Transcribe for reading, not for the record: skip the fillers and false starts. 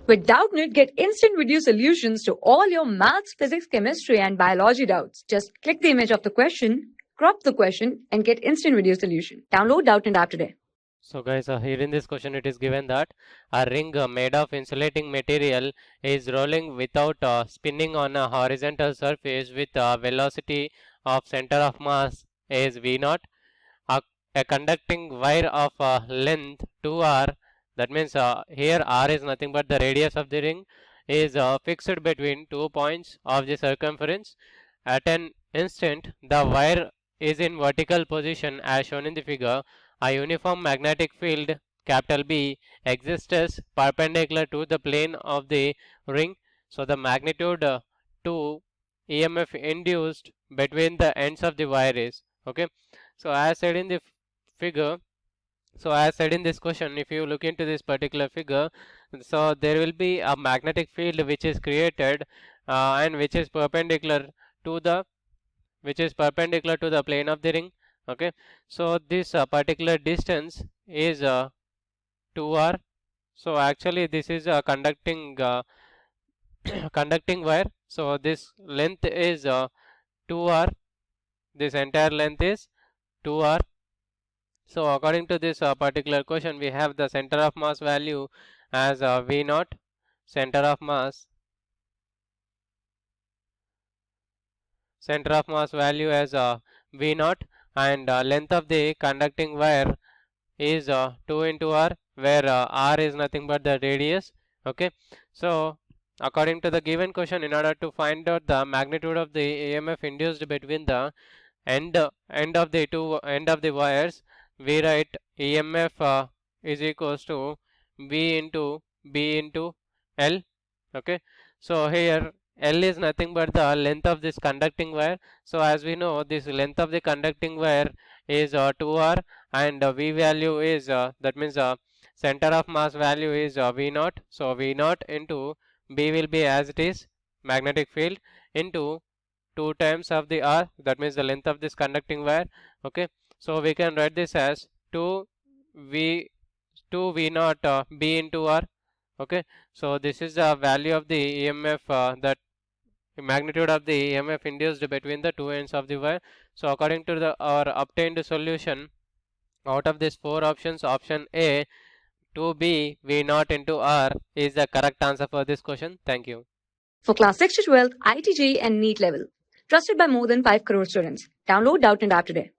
With Doubtnut, get instant video solutions to all your maths, physics, chemistry, and biology doubts. Just click the image of the question, crop the question, and get instant video solution. Download Doubtnut app today. So guys, here in this question it is given that a ring made of insulating material is rolling without spinning on a horizontal surface with a velocity of center of mass is v0. A conducting wire of length 2r, that means here r is nothing but the radius of the ring, is fixed between 2 points of the circumference. At an instant, the wire is in vertical position as shown in the figure. A uniform magnetic field capital B exists perpendicular to the plane of the ring. So the magnitude to EMF induced between the ends of the wire is okay. So as said in the figure, so as said in this question, if you look into this particular figure, so there will be a magnetic field which is created and which is perpendicular to the plane of the ring. Okay, so this particular distance is 2r. So actually this is a conducting conducting wire. So this length is 2r. This entire length is 2r. So according to this particular question, we have the center of mass value as v0, center of mass value as v0, and length of the conducting wire is 2 into r, where r is nothing but the radius. Okay, so according to the given question, in order to find out the magnitude of the EMF induced between the end of the wires, we write EMF is equals to V into B into L. Okay, so here L is nothing but the length of this conducting wire. So as we know, this length of the conducting wire is 2r, and V value is that means center of mass value is V0. So V0 into B will be as it is, magnetic field, into 2 times of the r, that means the length of this conducting wire. Okay, so we can write this as 2v 2v0 b into r. Okay, so this is the value of the EMF, that magnitude of the EMF induced between the two ends of the wire. So according to our obtained solution, out of these 4 options, option A 2b v0 into r is the correct answer for this question. Thank you. For class 6 to 12, IIT JEE and NEET level. Trusted by more than 5 crore students. Download Doubtnut app today.